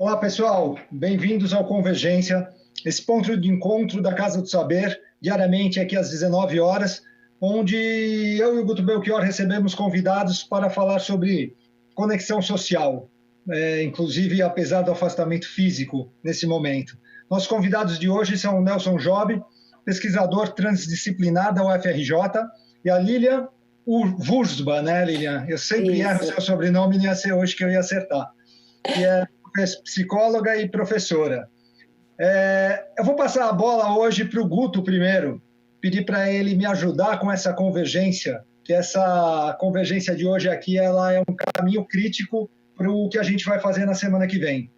Olá, pessoal. Bem-vindos ao Convergência, esse ponto de encontro da Casa do Saber, diariamente aqui às 19 horas, onde eu e o Guto Belchior recebemos convidados para falar sobre conexão social, inclusive apesar do afastamento físico nesse momento. Nossos convidados de hoje são o Nelson Job, pesquisador transdisciplinar da UFRJ, e a Lilian Wurzba, né, Lilian? Eu sempre erro o seu sobrenome, nem ia ser hoje que eu ia acertar. Que é psicóloga e professora. Eu vou passar a bola hoje para o Guto primeiro, pedir para ele me ajudar com essa convergência, que essa convergência de hoje aqui ela é um caminho crítico para o que a gente vai fazer na semana que vem.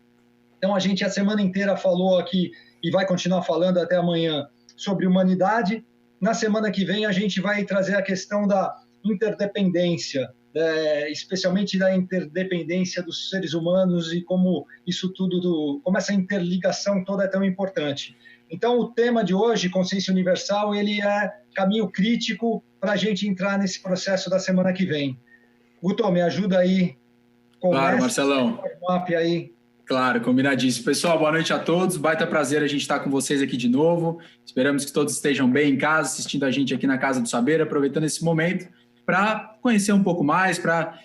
Então, a gente a semana inteira falou aqui, e vai continuar falando até amanhã, sobre humanidade. Na semana que vem, a gente vai trazer a questão da interdependência, especialmente da interdependência dos seres humanos e como isso tudo, como essa interligação toda é tão importante. Então, o tema de hoje, consciência universal, ele é caminho crítico para a gente entrar nesse processo da semana que vem. Guto, me ajuda aí. Claro, Marcelão. Aí. Claro, combinadíssimo. Pessoal, boa noite a todos. Baita prazer a gente estar com vocês aqui de novo. Esperamos que todos estejam bem em casa, assistindo a gente aqui na Casa do Saber, aproveitando esse momento para conhecer um pouco mais, para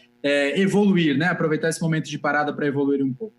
evoluir, né? Aproveitar esse momento de parada para evoluir um pouco.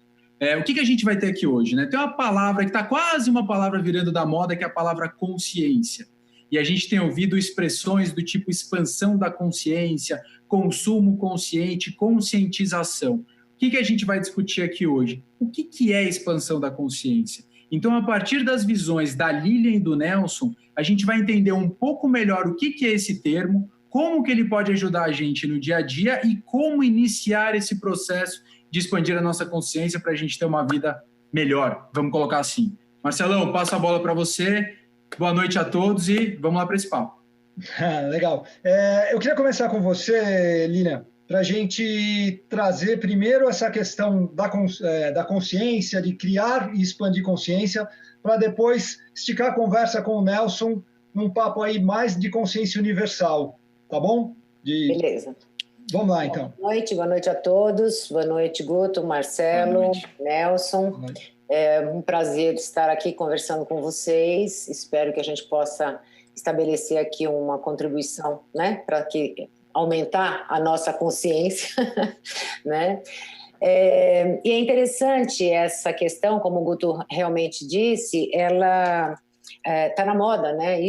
O que a gente vai ter aqui hoje, né? Tem uma palavra que está quase uma palavra virando da moda, que é a palavra consciência. E a gente tem ouvido expressões do tipo expansão da consciência, consumo consciente, conscientização. O que a gente vai discutir aqui hoje? O que é a expansão da consciência? Então, a partir das visões da Lilian e do Nelson, a gente vai entender um pouco melhor o que é esse termo, como que ele pode ajudar a gente no dia a dia e como iniciar esse processo de expandir a nossa consciência para a gente ter uma vida melhor, vamos colocar assim. Marcelão, passo a bola para você. Boa noite a todos e vamos lá para esse papo. Legal. Eu queria começar com você, Lilian, para a gente trazer primeiro essa questão da consciência, de criar e expandir consciência, para depois esticar a conversa com o Nelson num papo aí mais de consciência universal, tá bom? Beleza. Vamos lá, então. Boa noite a todos. Boa noite, Guto, Marcelo, Nelson. É um prazer estar aqui conversando com vocês. Espero que a gente possa estabelecer aqui uma contribuição, né, para aumentar a nossa consciência, né? E é interessante essa questão, como o Guto realmente disse, ela está na moda, né?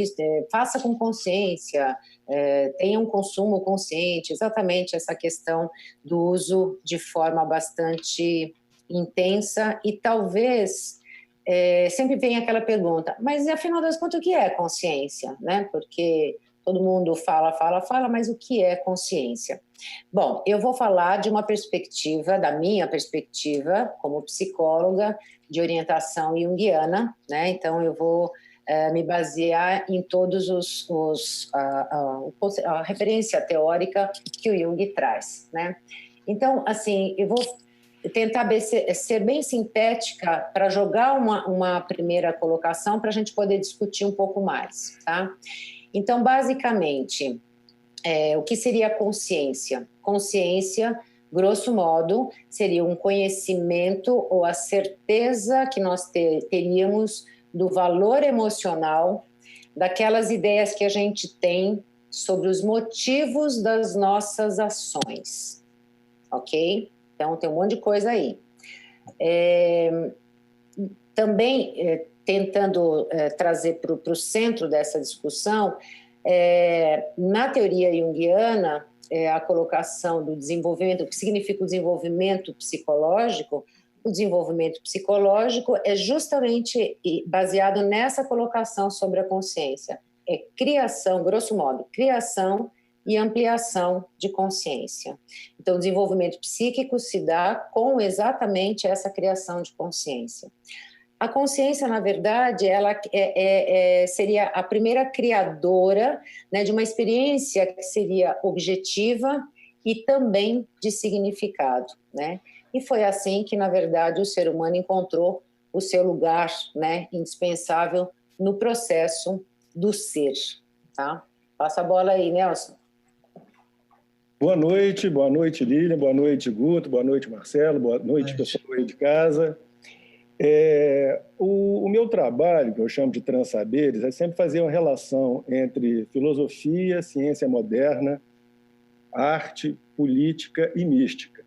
Faça com consciência, tenha um consumo consciente, exatamente essa questão do uso de forma bastante intensa e talvez sempre vem aquela pergunta, mas afinal das contas o que é consciência, né? Porque todo mundo fala, mas o que é consciência? Bom, eu vou falar de uma perspectiva, da minha perspectiva como psicóloga de orientação junguiana, né? Então eu vou me basear em todos a referência teórica que o Jung traz, né? Então, assim, eu vou tentar ser bem sintética para jogar uma primeira colocação para a gente poder discutir um pouco mais, tá? Então, basicamente, o que seria consciência? Consciência, grosso modo, seria um conhecimento ou a certeza que nós teríamos do valor emocional daquelas ideias que a gente tem sobre os motivos das nossas ações, ok? Então, tem um monte de coisa aí. Também, tentando trazer para o centro dessa discussão, na teoria junguiana, a colocação do desenvolvimento, o que significa o desenvolvimento psicológico. O desenvolvimento psicológico é justamente baseado nessa colocação sobre a consciência. É criação, grosso modo, criação e ampliação de consciência. Então, o desenvolvimento psíquico se dá com exatamente essa criação de consciência. A consciência, na verdade, ela seria a primeira criadora, né, de uma experiência que seria objetiva e também de significado, né? E foi assim que, na verdade, o ser humano encontrou o seu lugar, né, indispensável no processo do ser, tá? Passa a bola aí, Nelson. Boa noite Lilian, boa noite, Guto, boa noite, Marcelo, boa noite, pessoal aí de casa. O meu trabalho, que eu chamo de Transsaberes, é sempre fazer uma relação entre filosofia, ciência moderna, arte, política e mística.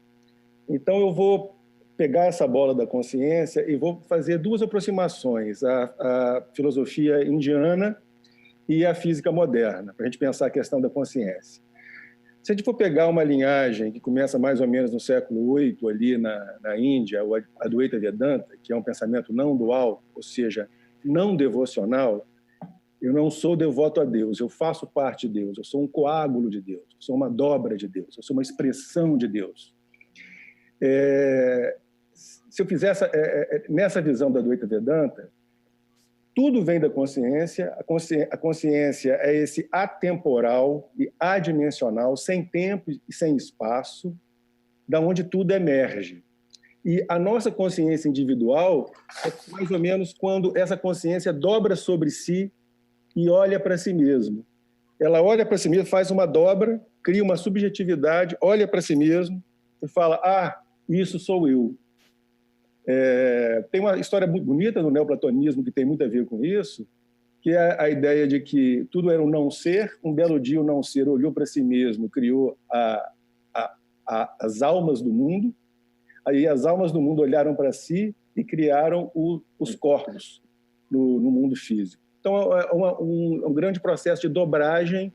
Então, eu vou pegar essa bola da consciência e vou fazer duas aproximações, a filosofia indiana e a física moderna, para a gente pensar a questão da consciência. Se a gente for pegar uma linhagem que começa mais ou menos no século VIII, ali na Índia, o Advaita Vedanta, que é um pensamento não dual, ou seja, não devocional, eu não sou devoto a Deus, eu faço parte de Deus, eu sou um coágulo de Deus, eu sou uma dobra de Deus, eu sou uma expressão de Deus. Se eu fizesse nessa visão da Advaita Vedanta, tudo vem da consciência, a consciência é esse atemporal e adimensional, sem tempo e sem espaço, da onde tudo emerge. E a nossa consciência individual é mais ou menos quando essa consciência dobra sobre si e olha para si mesmo. Ela olha para si mesma, faz uma dobra, cria uma subjetividade, olha para si mesmo e fala, isso sou eu. Tem uma história muito bonita no neoplatonismo que tem muito a ver com isso, que é a ideia de que tudo era um não ser, um belo dia o não ser olhou para si mesmo, criou as almas do mundo, aí as almas do mundo olharam para si e criaram os corpos no mundo físico. Então, é um grande processo de dobragem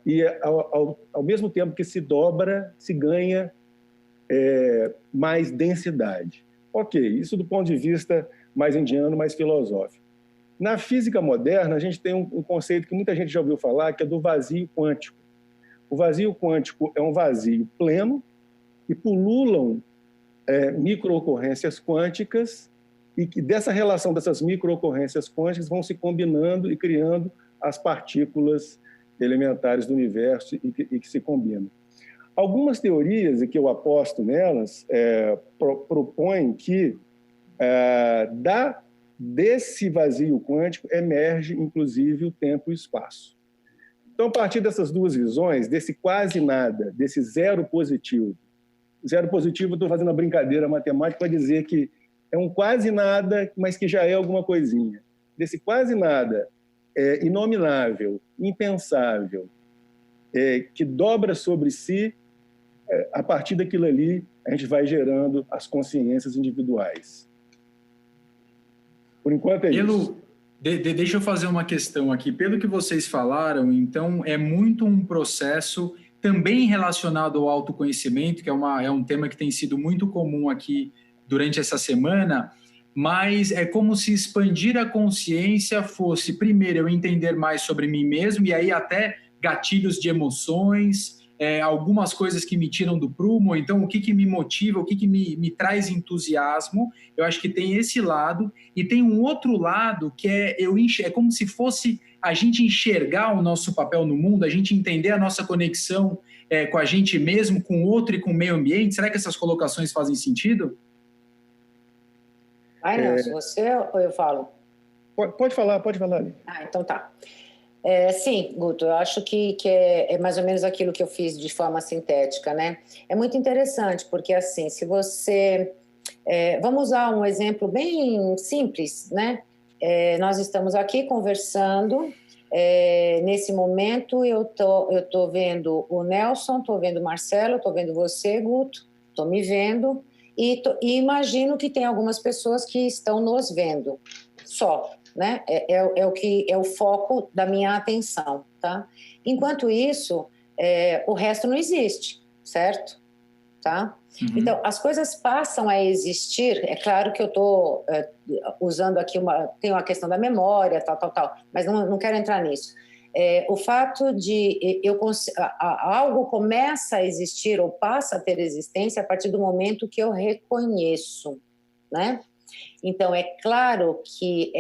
e, ao mesmo tempo que se dobra, se ganha mais densidade. Ok, isso do ponto de vista mais indiano, mais filosófico. Na física moderna, a gente tem um conceito que muita gente já ouviu falar, que é do vazio quântico. O vazio quântico é um vazio pleno e pululam micro-ocorrências quânticas e que dessa relação dessas micro-ocorrências quânticas vão se combinando e criando as partículas elementares do universo e que se combinam. Algumas teorias, e que eu aposto nelas, propõem que desse vazio quântico emerge, inclusive, o tempo e o espaço. Então, a partir dessas duas visões, desse quase nada, desse zero positivo, estou fazendo uma brincadeira matemática para dizer que é um quase nada, mas que já é alguma coisinha. Desse quase nada inominável, impensável, que dobra sobre si, a partir daquilo ali, a gente vai gerando as consciências individuais. Por enquanto é isso. Deixa eu fazer uma questão aqui. Pelo que vocês falaram, então, é muito um processo também relacionado ao autoconhecimento, que é um tema que tem sido muito comum aqui durante essa semana, mas é como se expandir a consciência fosse, primeiro, eu entender mais sobre mim mesmo, e aí até gatilhos de emoções, algumas coisas que me tiram do prumo, então o que me motiva, o que me traz entusiasmo. Eu acho que tem esse lado, e tem um outro lado que é como se fosse a gente enxergar o nosso papel no mundo, a gente entender a nossa conexão com a gente mesmo, com o outro e com o meio ambiente. Será que essas colocações fazem sentido? Nelson, você ou eu falo? Pode falar. Então tá. Sim, Guto, eu acho que é mais ou menos aquilo que eu fiz de forma sintética, né? É muito interessante, porque assim, se você... vamos usar um exemplo bem simples, né? Nós estamos aqui conversando, nesse momento eu tô vendo o Nelson, tô vendo o Marcelo, tô vendo você, Guto, tô me vendo e imagino que tem algumas pessoas que estão nos vendo, só. Né? É o foco da minha atenção, tá? Enquanto isso, o resto não existe, certo? Tá? Uhum. Então, as coisas passam a existir. É claro que eu estou usando aqui tem uma questão da memória, tal, mas não quero entrar nisso. O fato de algo começa a existir ou passa a ter existência a partir do momento que eu reconheço, né? Então, é claro que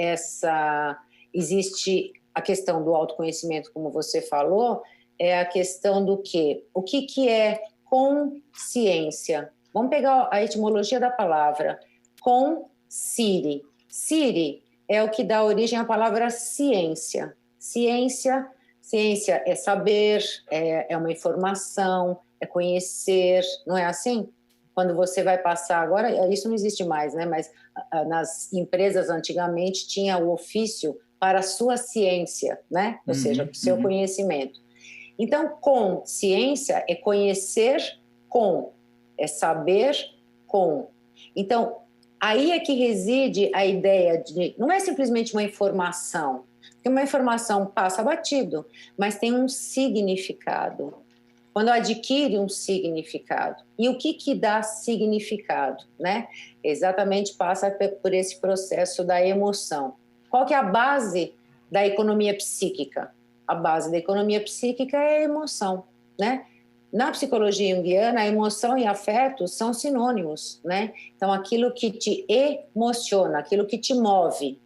existe a questão do autoconhecimento, como você falou, é a questão do quê? O que é consciência? Vamos pegar a etimologia da palavra. Conscire. Cire é o que dá origem à palavra ciência. Ciência é saber, é uma informação, é conhecer, não é assim? quando você vai passar, agora isso não existe mais, né? Mas nas empresas antigamente tinha o ofício para a sua ciência, né? Ou seja, para o seu conhecimento. Então, consciência é conhecer com, é saber com. Então, aí é que reside a ideia de... Não é simplesmente uma informação, porque uma informação passa batido, mas tem um significado. Quando adquire um significado. E o que dá significado, né? Exatamente passa por esse processo da emoção. Qual que é a base da economia psíquica? A base da economia psíquica é a emoção, né? Na psicologia junguiana, a emoção e afeto são sinônimos, né? Então, aquilo que te emociona, aquilo que te move.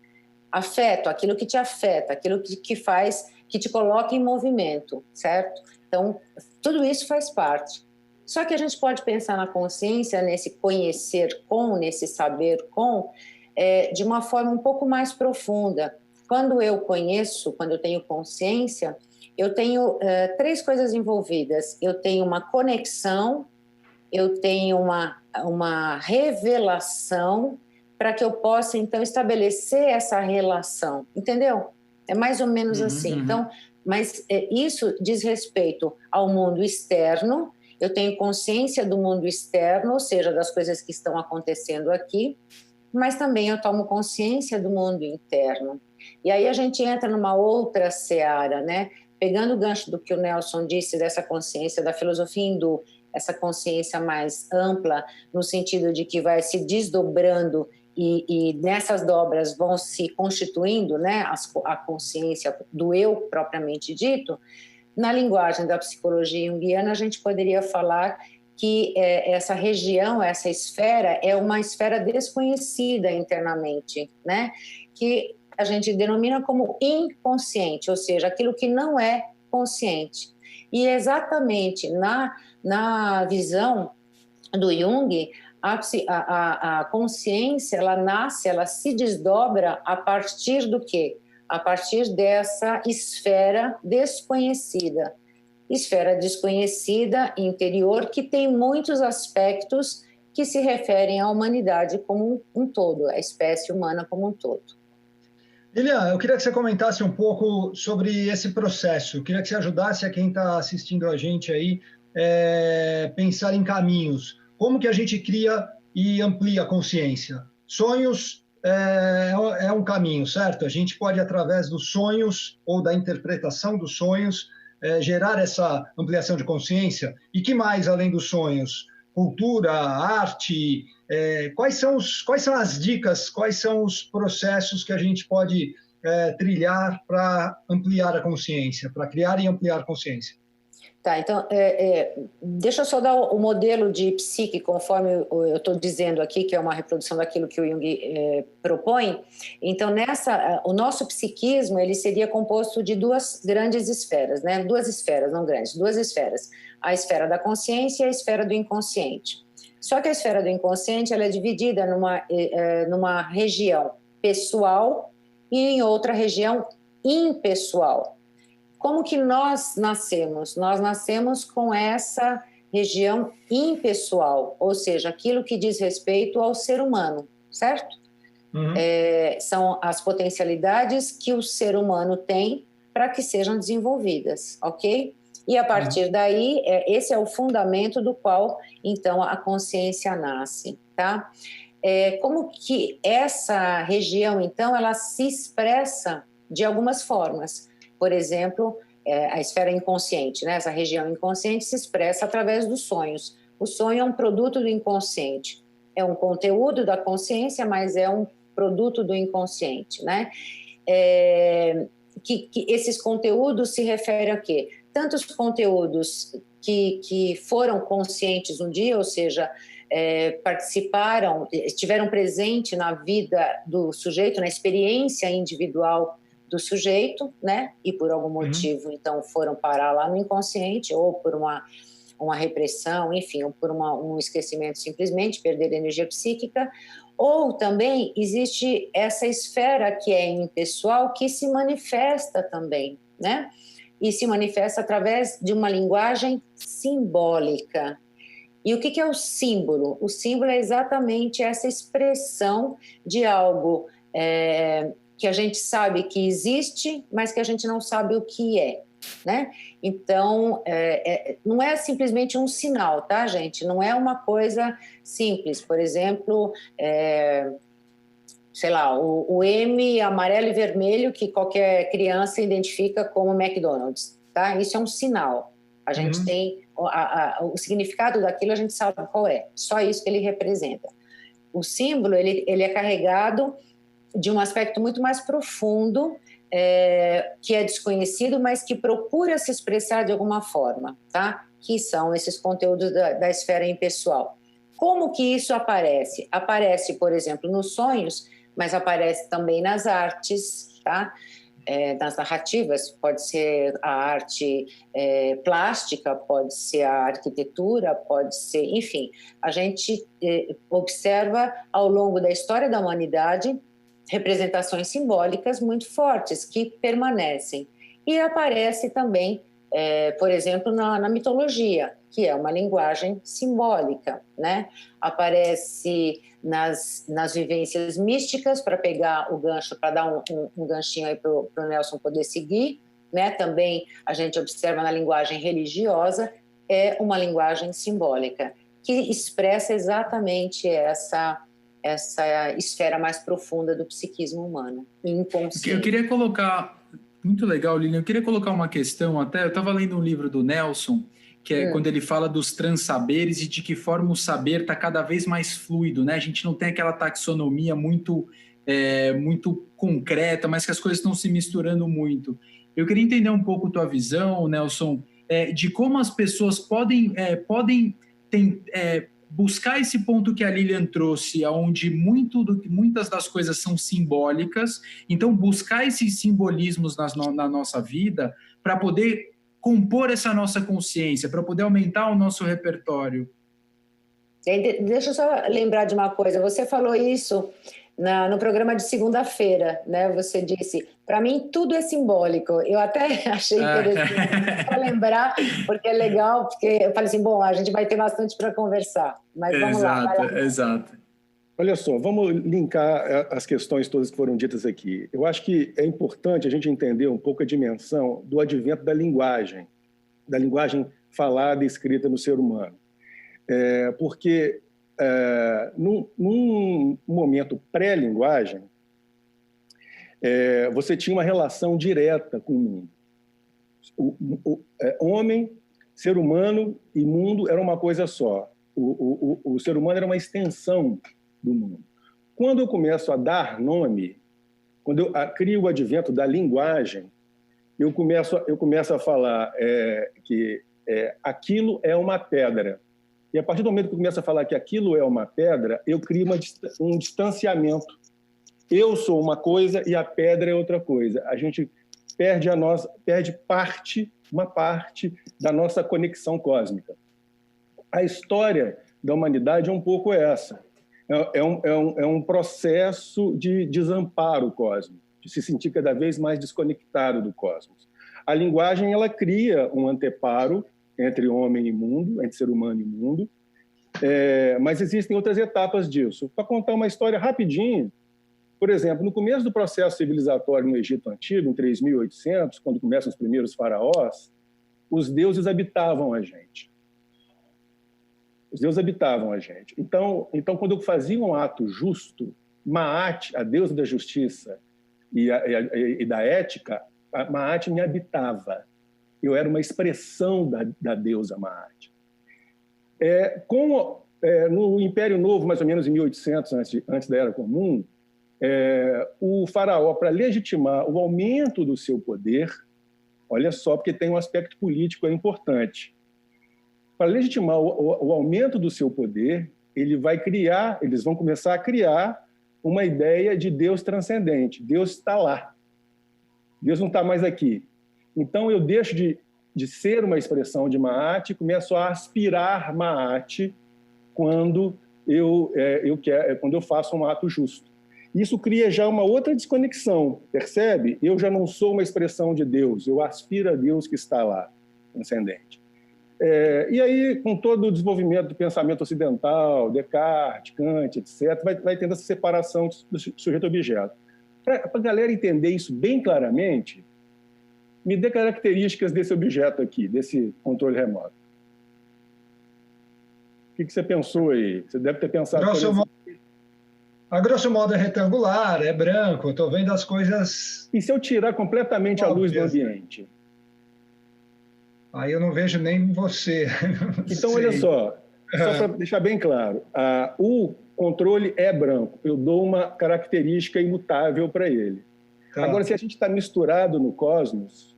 Afeto, aquilo que te afeta, aquilo que faz, que te coloca em movimento, certo? Então, tudo isso faz parte. Só que a gente pode pensar na consciência, nesse conhecer com, nesse saber com, de uma forma um pouco mais profunda. Quando eu conheço, quando eu tenho consciência, eu tenho 3 coisas envolvidas. Eu tenho uma conexão, eu tenho uma revelação para que eu possa, então, estabelecer essa relação. Entendeu? É mais ou menos assim. Então, mas isso diz respeito ao mundo externo. Eu tenho consciência do mundo externo, ou seja, das coisas que estão acontecendo aqui, mas também eu tomo consciência do mundo interno. E aí a gente entra numa outra seara, né? Pegando o gancho do que o Nelson disse, dessa consciência da filosofia hindu, essa consciência mais ampla, no sentido de que vai se desdobrando e nessas dobras vão se constituindo, né, a consciência do eu propriamente dito. Na linguagem da psicologia junguiana, a gente poderia falar que essa região, essa esfera, é uma esfera desconhecida internamente, né, que a gente denomina como inconsciente, ou seja, aquilo que não é consciente. E exatamente na visão do Jung, a consciência, ela nasce, ela se desdobra a partir do quê? A partir dessa esfera desconhecida. Esfera desconhecida, interior, que tem muitos aspectos que se referem à humanidade como um todo, à espécie humana como um todo. Lilian, eu queria que você comentasse um pouco sobre esse processo. Eu queria que você ajudasse a quem está assistindo a gente aí pensar em caminhos. Como que a gente cria e amplia a consciência? Sonhos é um caminho, certo? A gente pode, através dos sonhos ou da interpretação dos sonhos, gerar essa ampliação de consciência. E que mais, além dos sonhos? Cultura, arte... Quais são as dicas, quais são os processos que a gente pode trilhar para ampliar a consciência, para criar e ampliar a consciência? Tá, então, deixa eu só dar o modelo de psique, conforme eu estou dizendo aqui, que é uma reprodução daquilo que o Jung propõe. Então, o nosso psiquismo, ele seria composto de 2 grandes esferas, né? 2 esferas, não grandes, 2 esferas. A esfera da consciência e a esfera do inconsciente. Só que a esfera do inconsciente, ela é dividida numa região pessoal e em outra região impessoal. Como que nós nascemos? Nós nascemos com essa região impessoal, ou seja, aquilo que diz respeito ao ser humano, certo? São as potencialidades que o ser humano tem para que sejam desenvolvidas, ok? E a partir daí, esse é o fundamento do qual, então, a consciência nasce, tá? Como que essa região, então, ela se expressa de algumas formas. Por exemplo, a esfera inconsciente, né? Essa região inconsciente se expressa através dos sonhos. O sonho é um produto do inconsciente. É um conteúdo da consciência, mas é um produto do inconsciente, né? Que esses conteúdos se referem a quê? Tantos conteúdos que foram conscientes um dia, ou seja, participaram, estiveram presentes na vida do sujeito, na experiência individual do sujeito, né? E por algum motivo, então, foram parar lá no inconsciente, ou por uma repressão, enfim, ou por um esquecimento simplesmente, perder energia psíquica. Ou também existe essa esfera que é impessoal, que se manifesta também, né? E se manifesta através de uma linguagem simbólica. E o que é o símbolo? O símbolo é exatamente essa expressão de algo que a gente sabe que existe, mas que a gente não sabe o que é, né? Então, não é simplesmente um sinal, tá, gente? Não é uma coisa simples. Por exemplo, sei lá, o M amarelo e vermelho que qualquer criança identifica como McDonald's, tá? Isso é um sinal. A gente tem o significado daquilo, a gente sabe qual é. Só isso que ele representa. O símbolo, ele é carregado de um aspecto muito mais profundo, que é desconhecido, mas que procura se expressar de alguma forma, tá? Que são esses conteúdos da esfera impessoal. Como que isso aparece? Aparece, por exemplo, nos sonhos, mas aparece também nas artes, tá? Nas narrativas, pode ser a arte plástica, pode ser a arquitetura, pode ser... Enfim, a gente observa ao longo da história da humanidade representações simbólicas muito fortes que permanecem. E aparece também, por exemplo, na mitologia, que é uma linguagem simbólica, né? Aparece nas vivências místicas, para pegar o gancho, para dar um ganchinho aí para o Nelson poder seguir, né? Também a gente observa na linguagem religiosa, é uma linguagem simbólica, que expressa exatamente essa esfera mais profunda do psiquismo humano, inconsciente. Eu queria colocar, muito legal, Lilian, eu queria colocar uma questão até, eu estava lendo um livro do Nelson, que é quando ele fala dos transsaberes e de que forma o saber está cada vez mais fluido, né? A gente não tem aquela taxonomia muito concreta, mas que as coisas estão se misturando muito. Eu queria entender um pouco tua visão, Nelson, de como as pessoas podem buscar esse ponto que a Lilian trouxe, onde muitas das coisas são simbólicas, então buscar esses simbolismos na nossa vida para poder compor essa nossa consciência, para poder aumentar o nosso repertório. Deixa eu só lembrar de uma coisa, você falou isso no programa de segunda-feira, né? Você disse, para mim tudo é simbólico. Eu até achei interessante para lembrar, porque é legal, porque eu falei assim, bom, a gente vai ter bastante para conversar, mas vamos lá. Exato. Olha só, vamos linkar as questões todas que foram ditas aqui. Eu acho que é importante a gente entender um pouco a dimensão do advento da linguagem falada e escrita no ser humano. Porque num momento pré-linguagem, você tinha uma relação direta com o mundo. Homem, ser humano e mundo era uma coisa só. O ser humano era uma extensão do mundo. Quando eu começo a dar nome, quando eu crio o advento da linguagem, eu começo a falar que aquilo é uma pedra. E a partir do momento que eu começo a falar que aquilo é uma pedra, eu crio um distanciamento. Eu sou uma coisa e a pedra é outra coisa. A gente perde uma parte da nossa conexão cósmica. A história da humanidade é um pouco essa. É um processo de desamparo cósmico, de se sentir cada vez mais desconectado do cosmos. A linguagem, ela cria um anteparo entre homem e mundo, entre ser humano e mundo, mas existem outras etapas disso. Para contar uma história rapidinho, por exemplo, no começo do processo civilizatório no Egito Antigo, em 3.800, quando começam os primeiros faraós, os deuses habitavam a gente. Os deuses habitavam a gente. Então, quando eu fazia um ato justo, Maat, a deusa da justiça e da ética, Maat me habitava. Eu era uma expressão da deusa Maat. No Império Novo, mais ou menos em 1800, antes da Era Comum, o faraó, para legitimar o aumento do seu poder, olha só, porque tem um aspecto político importante. Para legitimar o aumento do seu poder, eles vão começar a criar uma ideia de Deus transcendente. Deus está lá. Deus não está mais aqui. Então, eu deixo de ser uma expressão de Maat e começo a aspirar Maat quando eu faço um ato justo. Isso cria já uma outra desconexão, percebe? Eu já não sou uma expressão de Deus, eu aspiro a Deus que está lá, transcendente. E aí, com todo o desenvolvimento do pensamento ocidental, Descartes, Kant, etc., vai tendo essa separação do sujeito-objeto. Para a galera entender isso bem claramente, me dê características desse objeto aqui, desse controle remoto. O que você pensou aí? Você deve ter pensado... A grosso modo é retangular, é branco, estou vendo as coisas... E se eu tirar completamente a luz do ambiente? Aí eu não vejo nem você. Então, olha só para deixar bem claro, o controle é branco, eu dou uma característica imutável para ele. Tá. Agora, se a gente está misturado no cosmos,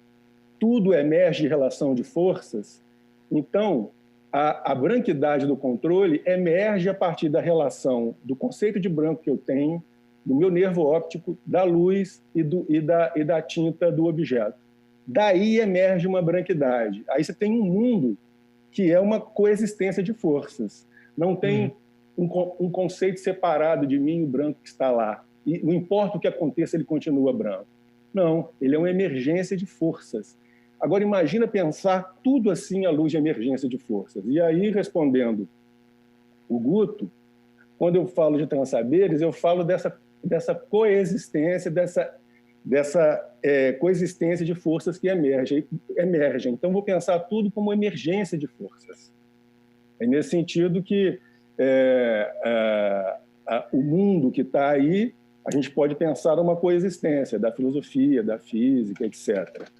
tudo emerge de relação de forças, então a branquidade do controle emerge a partir da relação do conceito de branco que eu tenho, do meu nervo óptico, da luz e da tinta do objeto. Daí emerge uma branquidade. Aí você tem um mundo que é uma coexistência de forças. Não tem um conceito separado de mim e o branco que está lá. E não importa o que aconteça, ele continua branco. Não, ele é uma emergência de forças. Agora, imagina pensar tudo assim à luz de emergência de forças. E aí, respondendo o Guto, quando eu falo de transsaberes, eu falo dessa coexistência, dessa coexistência de forças que emergem. Então, vou pensar tudo como emergência de forças. É nesse sentido que o mundo que está aí, a gente pode pensar uma coexistência da filosofia, da física, etc.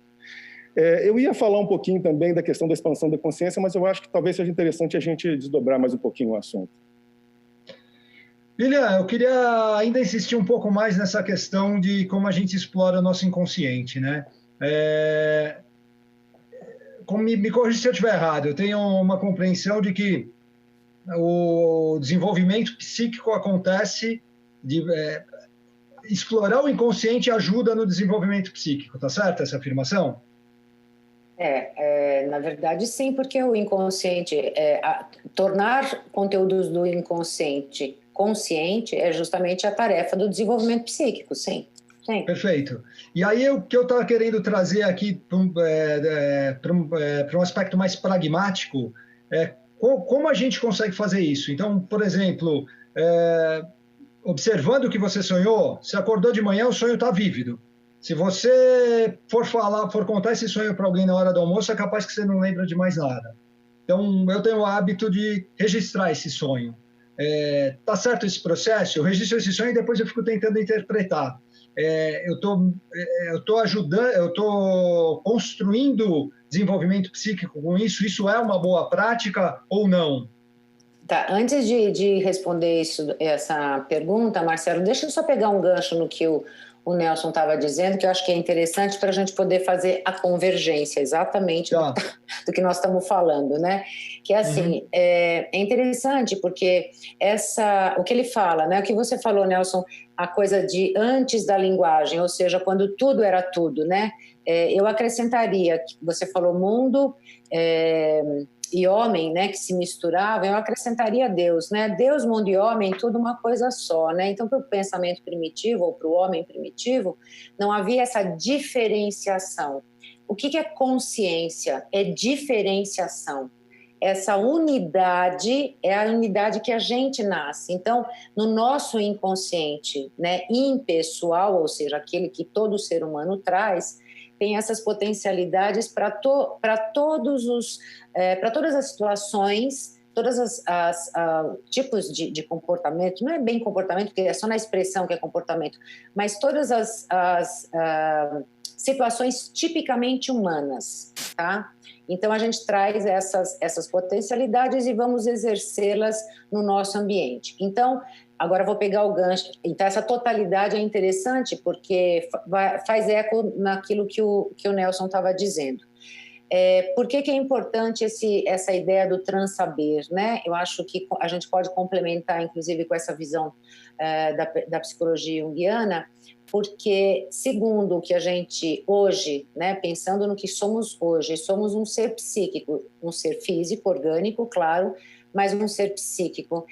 Eu ia falar um pouquinho também da questão da expansão da consciência, mas eu acho que talvez seja interessante a gente desdobrar mais um pouquinho o assunto. William, eu queria ainda insistir um pouco mais nessa questão de como a gente explora o nosso inconsciente, né? Me corrija se eu estiver errado, eu tenho uma compreensão de que o desenvolvimento psíquico acontece explorar o inconsciente ajuda no desenvolvimento psíquico, tá certo essa afirmação? Na verdade, sim, porque o inconsciente, tornar conteúdos do inconsciente consciente é justamente a tarefa do desenvolvimento psíquico, sim. Sim. Perfeito. E aí o que eu estava querendo trazer aqui para um aspecto mais pragmático é como a gente consegue fazer isso. Então, por exemplo, observando o que você sonhou, você acordou de manhã, o sonho está vívido. Se você for contar esse sonho para alguém na hora do almoço, é capaz que você não lembra de mais nada. Então, eu tenho o hábito de registrar esse sonho. Tá certo esse processo? Eu registro esse sonho e depois eu fico tentando interpretar. Eu estou ajudando, eu estou construindo desenvolvimento psíquico com isso. Isso é uma boa prática ou não? Tá, antes de responder essa pergunta, Marcelo, deixa eu só pegar um gancho no que o Nelson estava dizendo, que eu acho que é interessante para a gente poder fazer a convergência exatamente do que nós estamos falando, né? Que é assim, é interessante porque o que ele fala, né? O que você falou, Nelson, a coisa de antes da linguagem, ou seja, quando tudo era tudo, né? Eu acrescentaria, você falou mundo e homem, né, que se misturavam, eu acrescentaria Deus, né? Deus, mundo e homem, tudo uma coisa só, né? Então, para o pensamento primitivo ou para o homem primitivo, não havia essa diferenciação. O que é consciência? É diferenciação. Essa unidade é a unidade que a gente nasce. Então, no nosso inconsciente, né, impessoal, ou seja, aquele que todo ser humano traz, tem essas potencialidades para todas as situações, todas as tipos de comportamento. Não é bem comportamento, porque é só na expressão que é comportamento, mas todas as situações tipicamente humanas, tá? Então, a gente traz essas potencialidades e vamos exercê-las no nosso ambiente. Então, agora vou pegar o gancho. Então, essa totalidade é interessante porque faz eco naquilo que o Nelson estava dizendo. Por que é importante essa ideia do transsaber, né? Eu acho que a gente pode complementar, inclusive, com essa visão da psicologia junguiana, porque, segundo o que a gente hoje, né, pensando no que somos hoje, somos um ser psíquico, um ser físico, orgânico, claro, mas um ser psíquico.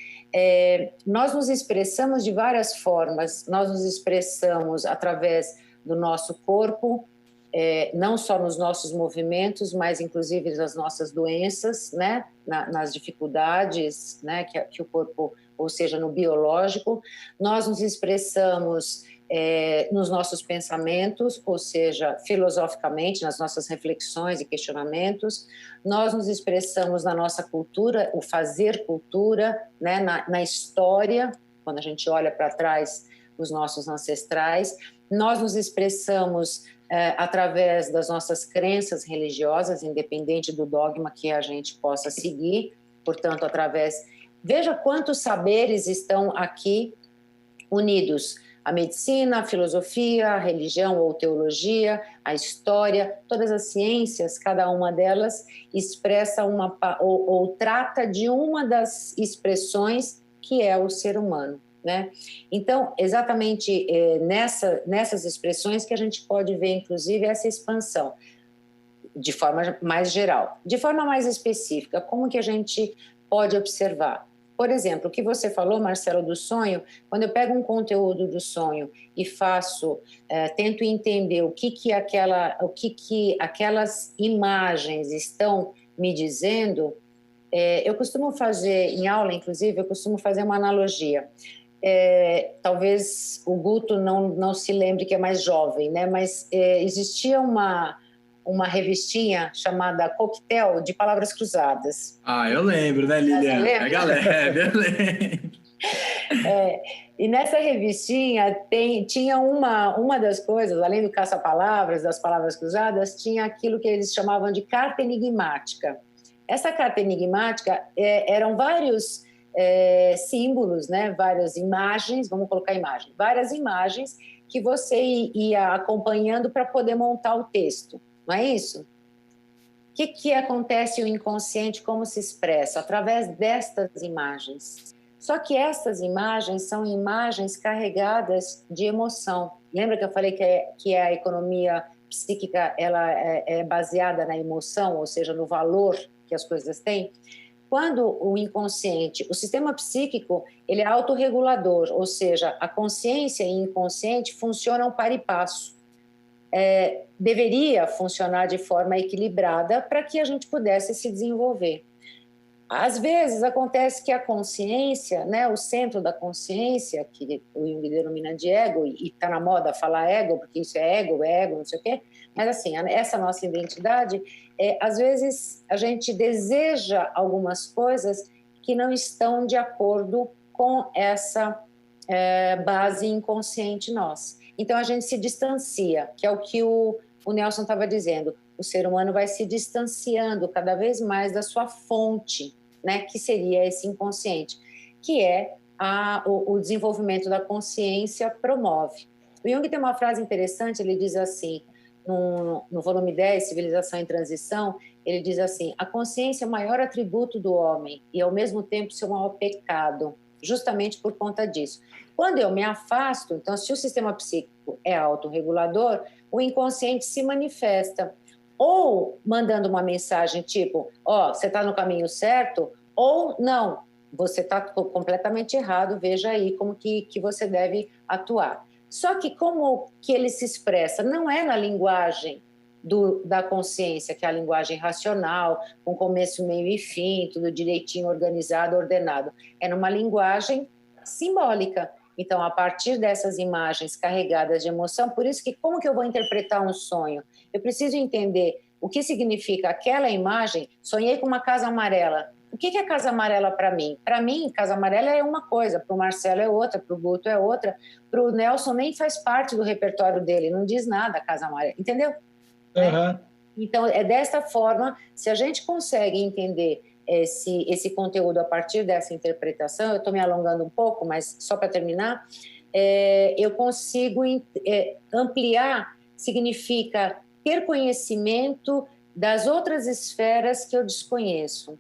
Nós nos expressamos de várias formas, nós nos expressamos através do nosso corpo, não só nos nossos movimentos, mas inclusive nas nossas doenças, né? Nas dificuldades, né? Que o corpo, ou seja, no biológico. Nós nos expressamos nos nossos pensamentos, ou seja, filosoficamente, nas nossas reflexões e questionamentos. Nós nos expressamos na nossa cultura, o fazer cultura, né? Na história, quando a gente olha para trás os nossos ancestrais. Nós nos expressamos através das nossas crenças religiosas, independente do dogma que a gente possa seguir, portanto, através... Veja quantos saberes estão aqui unidos: a medicina, a filosofia, a religião ou teologia, a história, todas as ciências, cada uma delas expressa ou trata de uma das expressões que é o ser humano, né? Então, exatamente nessas expressões que a gente pode ver, inclusive, essa expansão, de forma mais geral. De forma mais específica, como que a gente pode observar? Por exemplo, o que você falou, Marcelo, do sonho, quando eu pego um conteúdo do sonho e tento entender o que aquelas imagens estão me dizendo, eu costumo fazer, em aula, inclusive, eu costumo fazer uma analogia. Talvez o Guto não se lembre, que é mais jovem, né? Mas existia uma revistinha chamada Coquetel de Palavras Cruzadas. Ah, eu lembro, né, Lilian? Pega leve, eu lembro. E nessa revistinha tinha uma das coisas, além do caça-palavras, das palavras cruzadas, tinha aquilo que eles chamavam de carta enigmática. Essa carta enigmática eram vários símbolos, né? Várias imagens, vamos colocar imagem, várias imagens que você ia acompanhando para poder montar o texto. Não é isso? O que acontece no inconsciente, como se expressa? Através destas imagens. Só que essas imagens são imagens carregadas de emoção. Lembra que eu falei que a economia psíquica ela é baseada na emoção, ou seja, no valor que as coisas têm? Quando o inconsciente, o sistema psíquico, ele é autorregulador, ou seja, a consciência e o inconsciente funcionam para e passo. Deveria funcionar de forma equilibrada para que a gente pudesse se desenvolver. Às vezes acontece que a consciência, né, o centro da consciência, que o Jung denomina de ego, e está na moda falar ego, porque isso é ego, não sei o quê, mas assim, essa nossa identidade, às vezes a gente deseja algumas coisas que não estão de acordo com essa base inconsciente nossa. Então, a gente se distancia, que é o que o Nelson estava dizendo. O ser humano vai se distanciando cada vez mais da sua fonte, né, que seria esse inconsciente, que o desenvolvimento da consciência promove. O Jung tem uma frase interessante, ele diz assim, no volume 10, Civilização em Transição, ele diz assim: a consciência é o maior atributo do homem e, ao mesmo tempo, seu maior pecado, justamente por conta disso. Quando eu me afasto, então, se o sistema psíquico é autorregulador, o inconsciente se manifesta, ou mandando uma mensagem tipo, você está no caminho certo, ou não, você está completamente errado, veja aí como que você deve atuar. Só que como que ele se expressa? Não é na linguagem da consciência, que é a linguagem racional, com começo, meio e fim, tudo direitinho, organizado, ordenado. É numa linguagem simbólica. Então, a partir dessas imagens carregadas de emoção, por isso que como que eu vou interpretar um sonho? Eu preciso entender o que significa aquela imagem. Sonhei com uma casa amarela. O que é casa amarela para mim? Para mim, casa amarela é uma coisa, para o Marcelo é outra, para o Guto é outra, para o Nelson nem faz parte do repertório dele, não diz nada casa amarela, entendeu? Uhum. Então, desta forma, se a gente consegue entender esse conteúdo a partir dessa interpretação, eu estou me alongando um pouco, mas só para terminar, eu consigo ampliar, significa ter conhecimento das outras esferas que eu desconheço,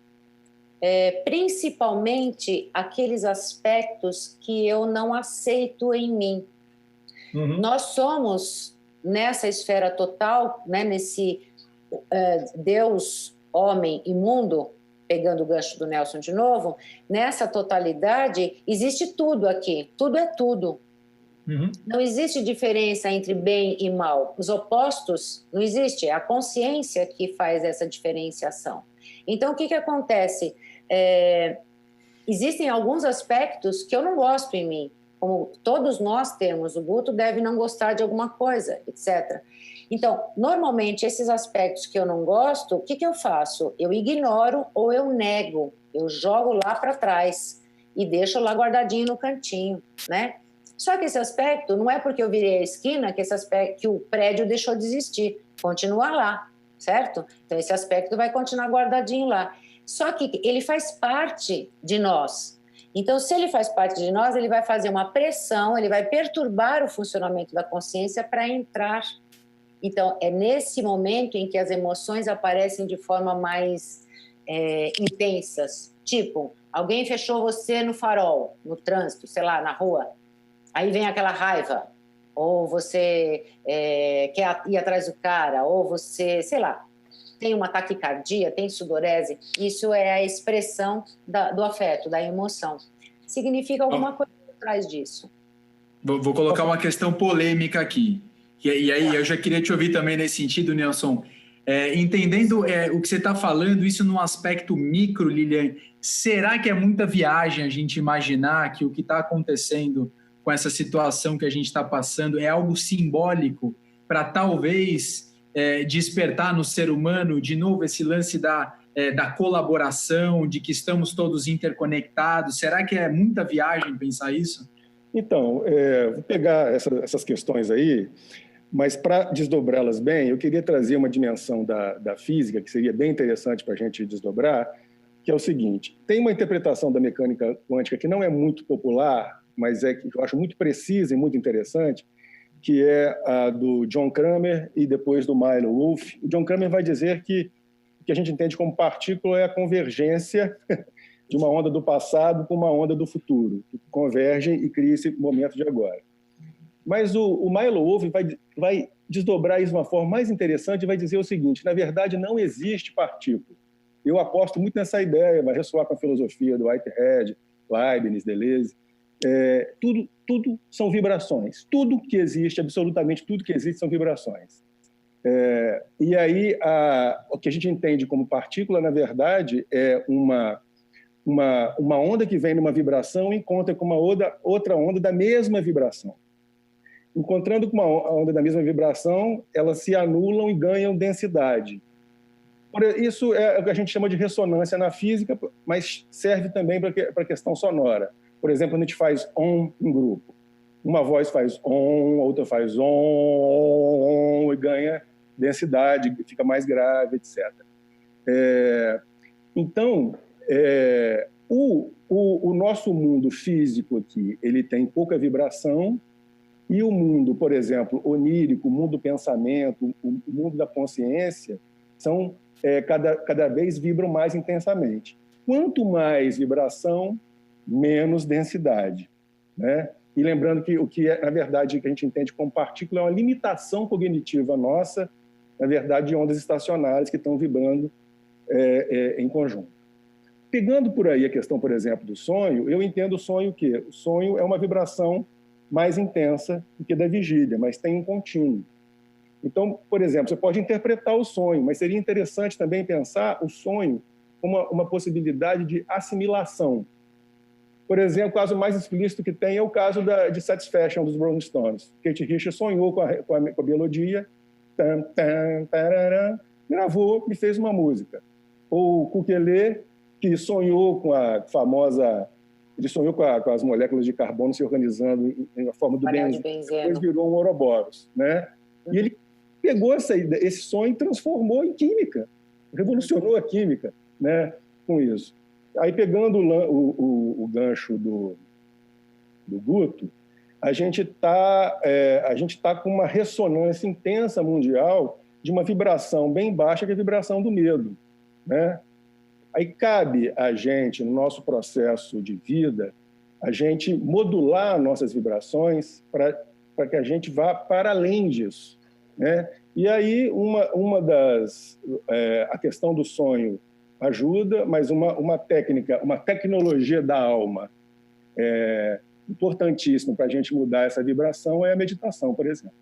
principalmente aqueles aspectos que eu não aceito em mim. Uhum. Nós somos, nessa esfera total, né, nesse Deus, homem e mundo, pegando o gancho do Nelson de novo, nessa totalidade existe tudo aqui, tudo é tudo. Não existe diferença entre bem e mal. Os opostos não existe. É a consciência que faz essa diferenciação. Então, o que acontece? Existem alguns aspectos que eu não gosto em mim. Como todos nós temos, o Guto deve não gostar de alguma coisa, etc. Então, normalmente, esses aspectos que eu não gosto, o que eu faço? Eu ignoro ou eu nego. Eu jogo lá para trás e deixo lá guardadinho no cantinho, né? Só que esse aspecto não é porque eu virei a esquina que o prédio deixou de existir. Continua lá, certo? Então, esse aspecto vai continuar guardadinho lá. Só que ele faz parte de nós. Então, se ele faz parte de nós, ele vai fazer uma pressão, ele vai perturbar o funcionamento da consciência para entrar. Então, é nesse momento em que as emoções aparecem de forma mais intensas. Tipo, alguém fechou você no farol, no trânsito, sei lá, na rua. Aí vem aquela raiva, ou você quer ir atrás do cara, ou você, sei lá, tem uma taquicardia, tem sudorese. Isso é a expressão do afeto, da emoção. Significa alguma coisa por trás disso. Vou colocar uma questão polêmica aqui. E aí eu já queria te ouvir também nesse sentido, Nelson. Entendendo o que você está falando, isso num aspecto micro, Lilian, será que é muita viagem a gente imaginar que o que está acontecendo com essa situação que a gente está passando é algo simbólico para talvez despertar no ser humano de novo esse lance da colaboração, de que estamos todos interconectados? Será que é muita viagem pensar isso? Então, vou pegar essas questões aí, mas para desdobrá-las bem, eu queria trazer uma dimensão da física que seria bem interessante para a gente desdobrar, que é o seguinte: tem uma interpretação da mecânica quântica que não é muito popular, mas que eu acho muito precisa e muito interessante, que é a do John Cramer e depois do Milo Wolff. O John Cramer vai dizer que o que a gente entende como partícula é a convergência de uma onda do passado com uma onda do futuro, que convergem e criam esse momento de agora. Mas o Milo Wolff vai desdobrar isso de uma forma mais interessante e vai dizer o seguinte: na verdade, não existe partícula. Eu aposto muito nessa ideia, vai ressoar com a filosofia do Whitehead, Leibniz, Deleuze. Tudo são vibrações. Tudo que existe, absolutamente tudo que existe, são vibrações. E aí, o que a gente entende como partícula, na verdade, é uma onda que vem numa vibração e encontra com uma outra onda da mesma vibração. Encontrando com uma onda da mesma vibração, elas se anulam e ganham densidade. Isso é o que a gente chama de ressonância na física, mas serve também para a questão sonora. Por exemplo, quando a gente faz om em grupo, uma voz faz om, outra faz om, e ganha densidade, fica mais grave, etc. Então, o nosso mundo físico aqui, ele tem pouca vibração, e o mundo, por exemplo, onírico, o mundo do pensamento, o mundo da consciência, são cada vez vibram mais intensamente. Quanto mais vibração, menos densidade, né? E lembrando que o que na verdade, que a gente entende como partícula é uma limitação cognitiva nossa, na verdade, de ondas estacionárias que estão vibrando em conjunto. Pegando por aí a questão, por exemplo, do sonho, eu entendo o sonho o quê? O sonho é uma vibração mais intensa do que da vigília, mas tem um contínuo. Então, por exemplo, você pode interpretar o sonho, mas seria interessante também pensar o sonho como uma possibilidade de assimilação. Por exemplo, o caso mais explícito que tem é o caso de Satisfaction, dos Rolling Stones. Kate Richards sonhou com a melodia, gravou e fez uma música. Ou o Kukele, que sonhou com a famosa... Ele sonhou com as moléculas de carbono se organizando na forma do benzeno, depois virou um Ouroboros, né? E ele pegou esse sonho e transformou em química, revolucionou a química, né, com isso. Aí, pegando o gancho do Guto, a gente tá com uma ressonância intensa mundial de uma vibração bem baixa, que é a vibração do medo, né? Aí cabe a gente, no nosso processo de vida, a gente modular nossas vibrações para que a gente vá para além disso, né? E aí a questão do sonho ajuda, mas uma tecnologia da alma importantíssimo para a gente mudar essa vibração é a meditação, por exemplo.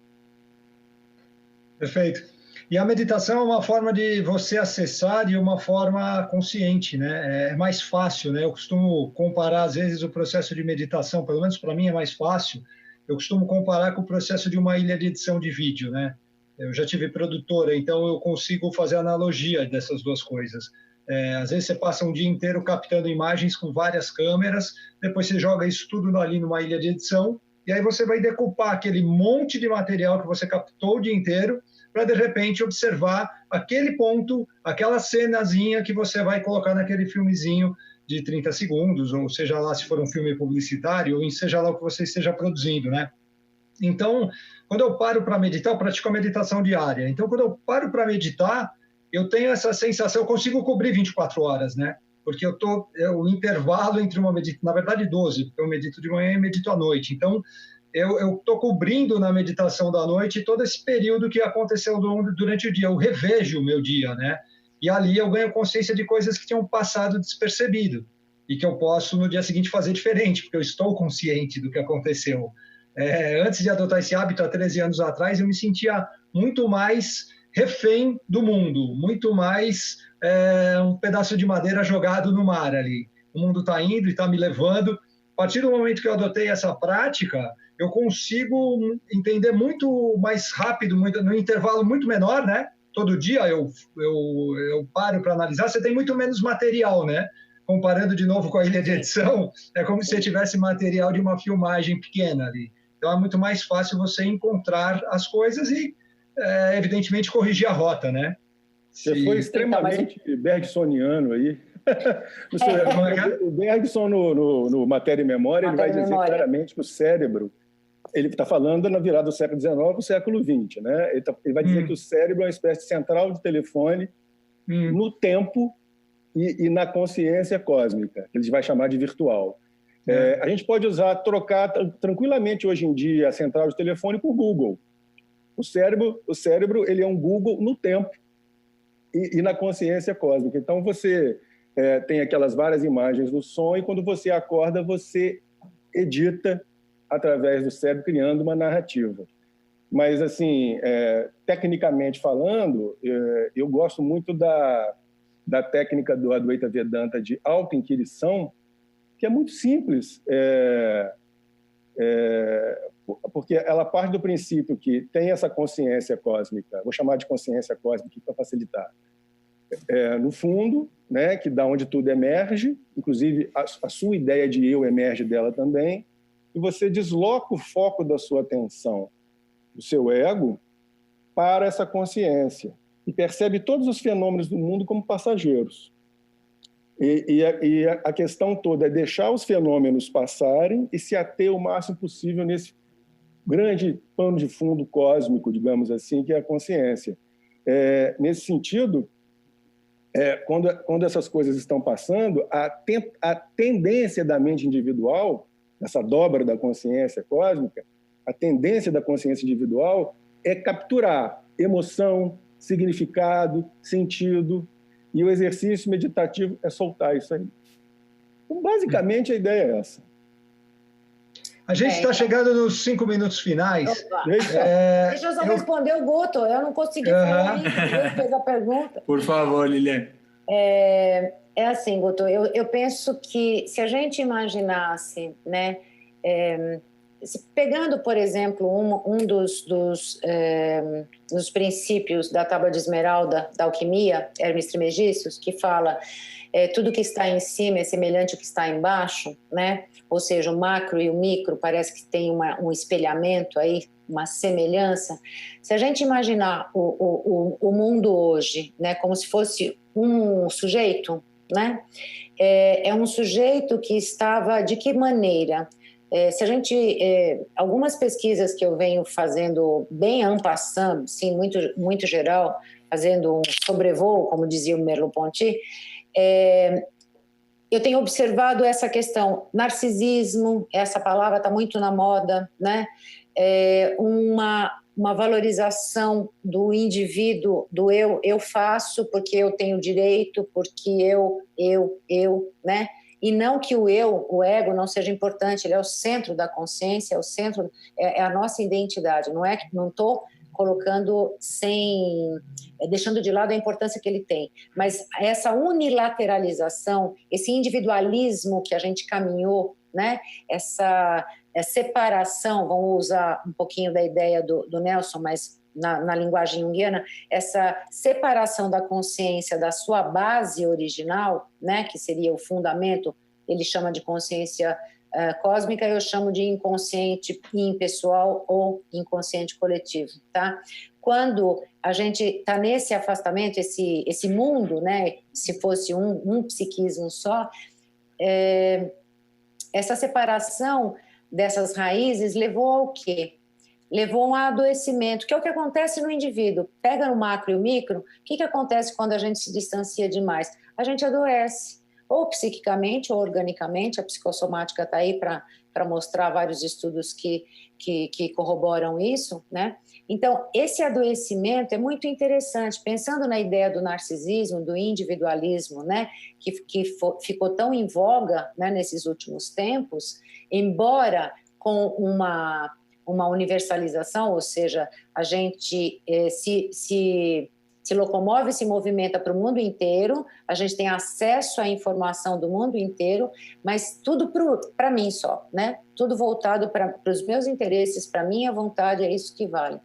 Perfeito. E a meditação é uma forma de você acessar de uma forma consciente, né? É mais fácil, né? Eu costumo comparar, às vezes, o processo de meditação, pelo menos para mim é mais fácil, eu costumo comparar com o processo de uma ilha de edição de vídeo, né? Eu já tive produtora, então eu consigo fazer analogia dessas duas coisas. Às vezes você passa um dia inteiro captando imagens com várias câmeras, depois você joga isso tudo ali numa ilha de edição, e aí você vai decupar aquele monte de material que você captou o dia inteiro para, de repente, observar aquele ponto, aquela cenazinha que você vai colocar naquele filmezinho de 30 segundos, ou seja lá se for um filme publicitário, ou seja lá o que você esteja produzindo, né? Então, quando eu paro para meditar, eu pratico a meditação diária. Então, quando eu paro para meditar, eu tenho essa sensação, eu consigo cobrir 24 horas, né? Porque o intervalo entre uma meditação, na verdade 12, porque eu medito de manhã e medito à noite. Então, eu estou cobrindo na meditação da noite todo esse período que aconteceu durante o dia. Eu revejo o meu dia, né? E ali eu ganho consciência de coisas que tinham passado despercebido e que eu posso, no dia seguinte, fazer diferente, porque eu estou consciente do que aconteceu. Antes de adotar esse hábito, há 13 anos atrás, eu me sentia muito mais refém do mundo, muito mais um pedaço de madeira jogado no mar ali. O mundo está indo e está me levando. A partir do momento que eu adotei essa prática, eu consigo entender muito mais rápido, no intervalo muito menor, né? Todo dia eu paro para analisar, você tem muito menos material, né? Comparando de novo com a ilha de edição, é como se você tivesse material de uma filmagem pequena ali. Então é muito mais fácil você encontrar as coisas e, evidentemente, corrigir a rota, né? Você foi extremamente bergsoniano aí. O Bergson, no Matéria e Memória, ele vai dizer claramente que o cérebro, ele está falando na virada do século XIX para o século XX, né? Ele vai dizer que o cérebro é uma espécie de central de telefone no tempo e na consciência cósmica, que ele vai chamar de virtual. A gente pode trocar tranquilamente hoje em dia a central de telefone por Google. O cérebro ele é um Google no tempo e na consciência cósmica. Então, você tem aquelas várias imagens no som e, quando você acorda, você edita através do cérebro, criando uma narrativa. Mas, assim, tecnicamente falando, eu gosto muito da técnica do Advaita Vedanta de auto-inquirição, que é muito simples, porque ela parte do princípio que tem essa consciência cósmica, vou chamar de consciência cósmica para facilitar, no fundo, né, que da onde tudo emerge, inclusive a sua ideia de eu emerge dela também, e você desloca o foco da sua atenção, do seu ego, para essa consciência, e percebe todos os fenômenos do mundo como passageiros. E a questão toda é deixar os fenômenos passarem e se ater o máximo possível nesse grande pano de fundo cósmico, digamos assim, que é a consciência. Nesse sentido, quando essas coisas estão passando, a tendência da mente individual, essa dobra da consciência cósmica, a tendência da consciência individual é capturar emoção, significado, sentido, e o exercício meditativo é soltar isso aí. Então, basicamente, a ideia é essa. A gente está chegando nos 5 minutos finais. Deixa eu só responder o Guto. Eu não consegui falar ainda. Ele fez a pergunta. Por favor, Liliane. É assim, Guto, eu penso que se a gente imaginasse, né, pegando, por exemplo, um dos princípios da Tábua de Esmeralda da alquimia, Hermes Trismegisto, que fala tudo que está em cima é semelhante ao que está embaixo, né? Ou seja, o macro e o micro parece que tem um espelhamento aí, uma semelhança. Se a gente imaginar o mundo hoje, né, como se fosse um sujeito, né? É um sujeito que estava de que maneira? Se a gente, algumas pesquisas que eu venho fazendo bem en passant, sim, muito, muito geral, fazendo um sobrevoo, como dizia o Merleau-Ponty, eu tenho observado essa questão, narcisismo, essa palavra está muito na moda, né? Uma valorização do indivíduo, do eu faço porque eu tenho direito, porque eu, né? E não que o eu, o ego, não seja importante, ele é o centro da consciência, é o centro, é a nossa identidade. Não é que não estou colocando deixando de lado a importância que ele tem, mas essa unilateralização, esse individualismo que a gente caminhou, né? Essa separação, vamos usar um pouquinho da ideia do Nelson, mas na linguagem junguiana, essa separação da consciência da sua base original, né, que seria o fundamento, ele chama de consciência cósmica, eu chamo de inconsciente impessoal ou inconsciente coletivo, tá? Quando a gente está nesse afastamento, esse mundo, né, se fosse um psiquismo só, essa separação dessas raízes levou ao quê? Levou a um adoecimento, que é o que acontece no indivíduo. Pega no macro e o micro, o que acontece quando a gente se distancia demais? A gente adoece, ou psiquicamente ou organicamente, a psicossomática está aí para mostrar vários estudos que corroboram isso, né? Então, esse adoecimento é muito interessante, pensando na ideia do narcisismo, do individualismo, né? Que ficou tão em voga, né, nesses últimos tempos, embora com uma universalização, ou seja, a gente se locomove, se movimenta para o mundo inteiro, a gente tem acesso à informação do mundo inteiro, mas tudo para mim só, né? Tudo voltado para os meus interesses, para a minha vontade, é isso que vale.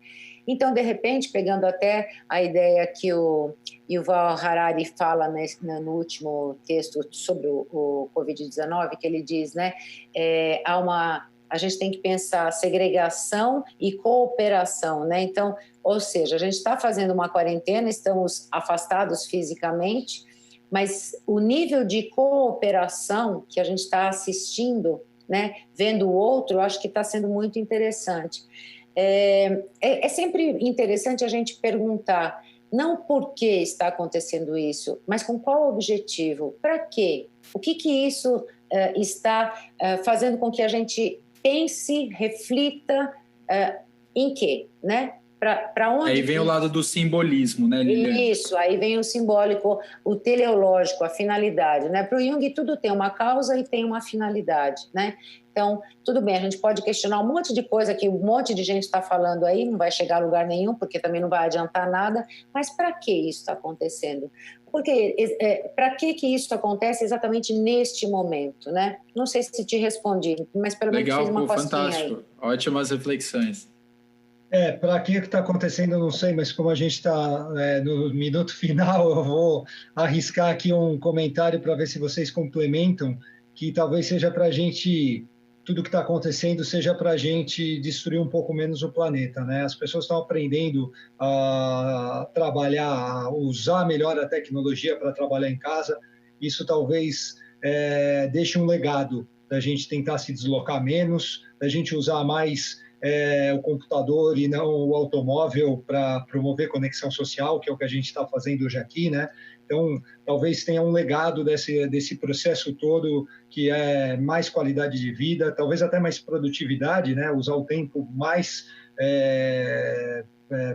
Então, de repente, pegando até a ideia que o Yuval Harari fala no último texto sobre o Covid-19, que ele diz, né, a gente tem que pensar segregação e cooperação, né? Então, ou seja, a gente está fazendo uma quarentena, estamos afastados fisicamente, mas o nível de cooperação que a gente está assistindo, né, vendo o outro, eu acho que está sendo muito interessante. É sempre interessante a gente perguntar, não por que está acontecendo isso, mas com qual objetivo, para quê? O que isso está fazendo com que a gente pense, reflita em quê, né? Para onde? Aí vem o lado do simbolismo, né, Liliane? Isso, aí vem o simbólico, o teleológico, a finalidade, né? Para o Jung tudo tem uma causa e tem uma finalidade, né? Então, tudo bem, a gente pode questionar um monte de coisa que um monte de gente está falando aí, não vai chegar a lugar nenhum, porque também não vai adiantar nada, mas para que isso está acontecendo? Porque para que isso acontece exatamente neste momento, né? Não sei se te respondi, mas pelo menos fiz uma cosquinha aí. Fantástico, ótimas reflexões. Para que está acontecendo, eu não sei, mas como a gente está no minuto final, eu vou arriscar aqui um comentário para ver se vocês complementam, que talvez seja para a gente, tudo que está acontecendo seja para a gente destruir um pouco menos o planeta, né? As pessoas estão aprendendo a trabalhar, a usar melhor a tecnologia para trabalhar em casa. Isso talvez deixe um legado da gente tentar se deslocar menos, da gente usar mais o computador e não o automóvel para promover conexão social, que é o que a gente está fazendo hoje aqui, né? Então, talvez tenha um legado desse processo todo, que é mais qualidade de vida, talvez até mais produtividade, né? Usar o tempo mais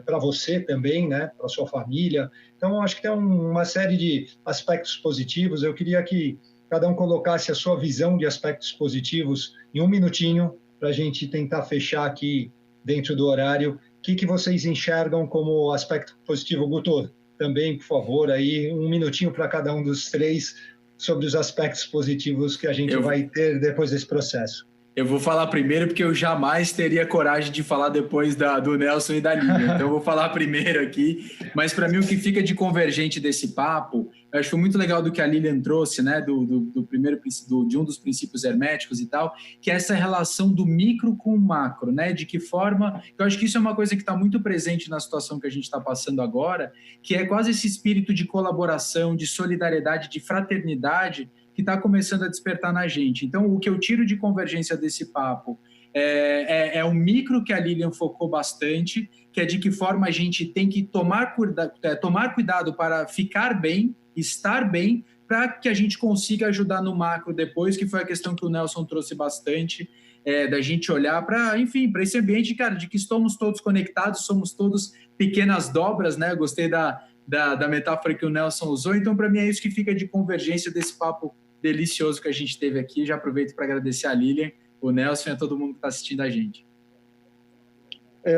para você também, né? Para sua família. Então, acho que tem uma série de aspectos positivos. Eu queria que cada um colocasse a sua visão de aspectos positivos em um minutinho, para a gente tentar fechar aqui dentro do horário. O que vocês enxergam como aspecto positivo, Guto? Também, por favor, aí um minutinho para cada um dos três sobre os aspectos positivos que a gente vai ter depois desse processo. Eu vou falar primeiro porque eu jamais teria coragem de falar depois do Nelson e da Lívia. Então eu vou falar primeiro aqui. Mas para mim o que fica de convergente desse papo, eu acho muito legal do que a Lilian trouxe, né, de um dos princípios herméticos e tal, que é essa relação do micro com o macro, né? De que forma... Eu acho que isso é uma coisa que está muito presente na situação que a gente está passando agora, que é quase esse espírito de colaboração, de solidariedade, de fraternidade, que está começando a despertar na gente. Então, o que eu tiro de convergência desse papo é o micro que a Lilian focou bastante, que é de que forma a gente tem que tomar cuidado para ficar bem, estar bem, para que a gente consiga ajudar no macro depois, que foi a questão que o Nelson trouxe bastante, da gente olhar para, enfim, para esse ambiente, cara, de que estamos todos conectados, somos todos pequenas dobras, né? Gostei da metáfora que o Nelson usou. Então, para mim, é isso que fica de convergência desse papo delicioso que a gente teve aqui. Já aproveito para agradecer a Lilian, o Nelson e a todo mundo que está assistindo a gente.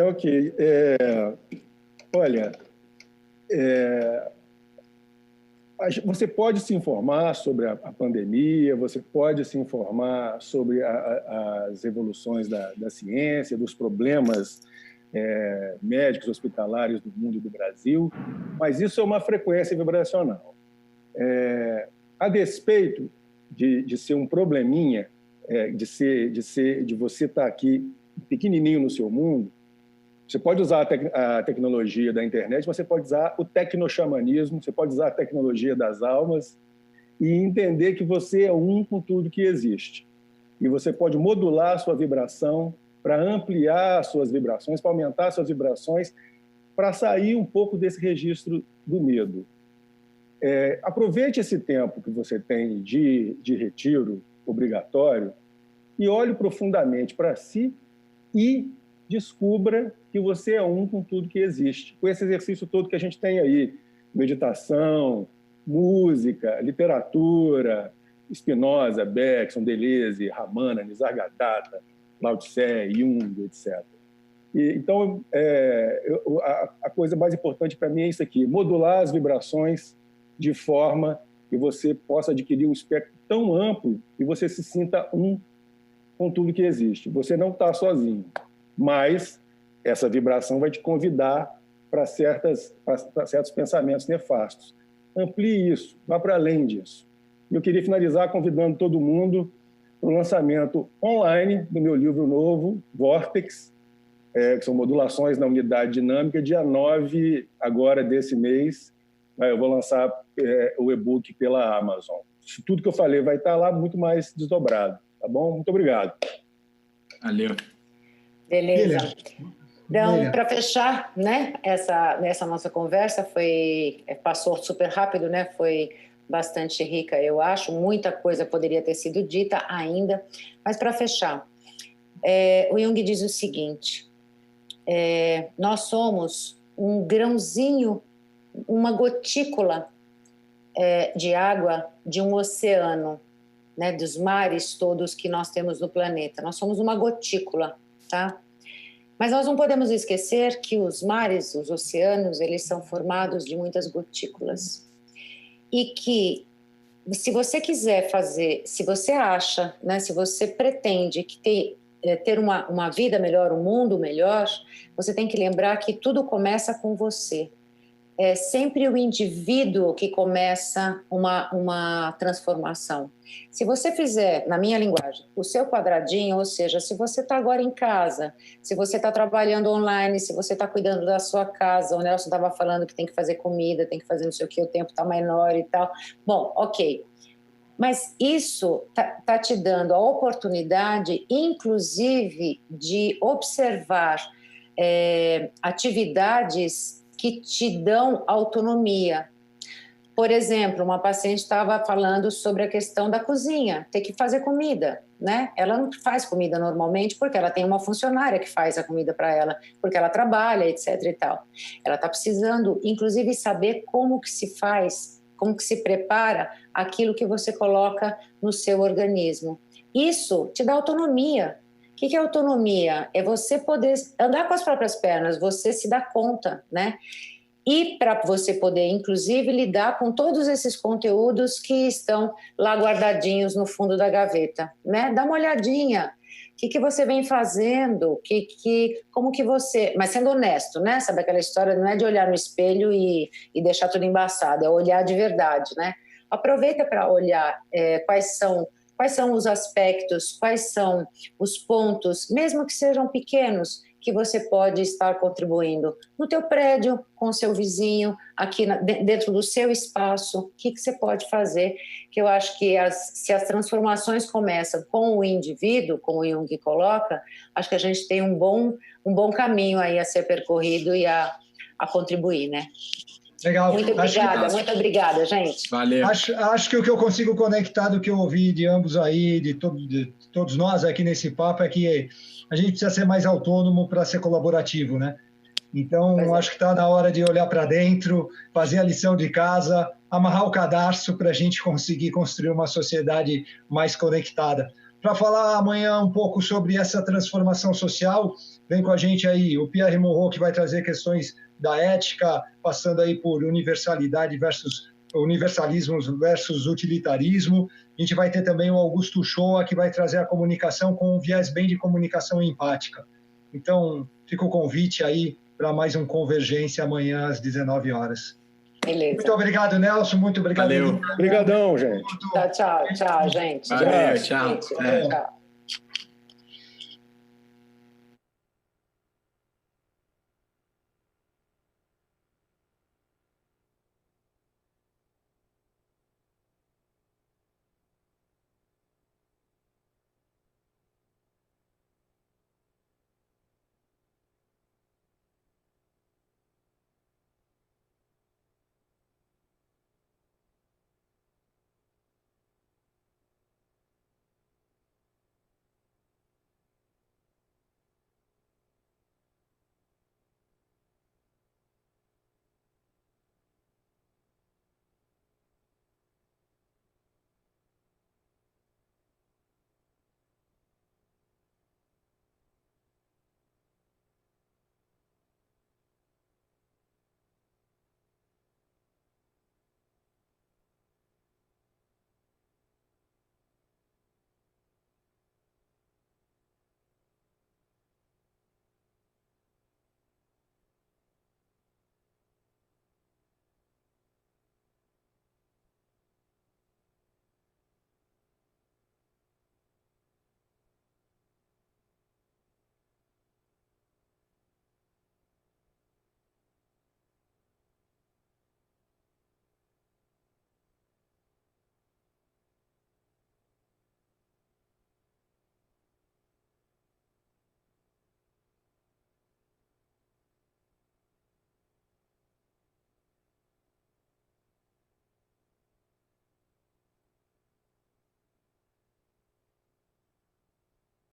Ok. Olha, você pode se informar sobre a pandemia, você pode se informar sobre as evoluções da ciência, dos problemas médicos hospitalares do mundo e do Brasil, mas isso é uma frequência vibracional. A despeito de ser um probleminha, de você estar aqui pequenininho no seu mundo, você pode usar a tecnologia da internet, mas você pode usar o tecnoxamanismo, você pode usar a tecnologia das almas e entender que você é um com tudo que existe. E você pode modular a sua vibração para ampliar as suas vibrações, para aumentar as suas vibrações, para sair um pouco desse registro do medo. Aproveite esse tempo que você tem de retiro obrigatório e olhe profundamente para si e descubra que você é um com tudo que existe. Com esse exercício todo que a gente tem aí, meditação, música, literatura, Spinoza, Bergson, Deleuze, Ramana, Nisargadatta, Lao Tse, Jung, etc. Então, a coisa mais importante para mim é isso aqui, modular as vibrações de forma que você possa adquirir um espectro tão amplo que você se sinta um com tudo que existe. Você não está sozinho, mas essa vibração vai te convidar para certos pensamentos nefastos. Amplie isso, vá para além disso. Eu queria finalizar convidando todo mundo para o lançamento online do meu livro novo, Vortex, que são modulações na unidade dinâmica, dia 9 agora desse mês. Eu vou lançar o e-book pela Amazon. Tudo que eu falei vai estar lá muito mais desdobrado. Tá bom? Muito obrigado. Valeu. Beleza. Então, para fechar, né, essa nossa conversa passou super rápido, né? Foi bastante rica, eu acho. Muita coisa poderia ter sido dita ainda. Mas, para fechar, o Jung diz o seguinte, nós somos um grãozinho, uma gotícula de água de um oceano, né, dos mares todos que nós temos no planeta. Nós somos uma gotícula, tá? Mas nós não podemos esquecer que os mares, os oceanos, eles são formados de muitas gotículas. E que, se você quiser fazer, se você acha, né, se você pretende ter uma vida melhor, um mundo melhor, você tem que lembrar que tudo começa com você. É sempre o indivíduo que começa uma transformação. Se você fizer, na minha linguagem, o seu quadradinho, ou seja, se você está agora em casa, se você está trabalhando online, se você está cuidando da sua casa, o Nelson estava falando que tem que fazer comida, tem que fazer não sei o que, o tempo está menor e tal. Bom, ok. Mas isso tá te dando a oportunidade, inclusive, de observar atividades que te dão autonomia. Por exemplo, uma paciente estava falando sobre a questão da cozinha, ter que fazer comida, né? Ela não faz comida normalmente porque ela tem uma funcionária que faz a comida para ela, porque ela trabalha, etc. e tal. Ela está precisando, inclusive, saber como que se faz, como que se prepara aquilo que você coloca no seu organismo. Isso te dá autonomia. O que é autonomia? É você poder andar com as próprias pernas, você se dá conta, né? E para você poder, inclusive, lidar com todos esses conteúdos que estão lá guardadinhos no fundo da gaveta, né? Dá uma olhadinha. O que você vem fazendo? Como que você... Mas sendo honesto, né? Sabe aquela história, não é de olhar no espelho e deixar tudo embaçado, é olhar de verdade, né? Aproveita para olhar quais são os aspectos, quais são os pontos, mesmo que sejam pequenos, que você pode estar contribuindo no teu prédio, com o seu vizinho, aqui dentro do seu espaço. O que você pode fazer? Que eu acho que se as transformações começam com o indivíduo, como o Jung coloca, acho que a gente tem um bom caminho aí a ser percorrido e a contribuir, né? Legal. Muito obrigada, gente. Valeu. Acho que o que eu consigo conectar do que eu ouvi de ambos aí, de todos nós aqui nesse papo, é que a gente precisa ser mais autônomo para ser colaborativo, né? Então, acho que está na hora de olhar para dentro, fazer a lição de casa, amarrar o cadarço para a gente conseguir construir uma sociedade mais conectada. Para falar amanhã um pouco sobre essa transformação social, vem com a gente aí o Pierre Morot, que vai trazer questões da ética, passando aí por universalismo versus utilitarismo. A gente vai ter também o Augusto Shoa, que vai trazer a comunicação com um viés bem de comunicação empática. Então, fica o convite aí para mais um Convergência amanhã às 19 horas. Beleza. Muito obrigado, Nelson. Muito obrigado. Valeu. Obrigadão, gente. Tchau, gente. Valeu, tchau. Tchau.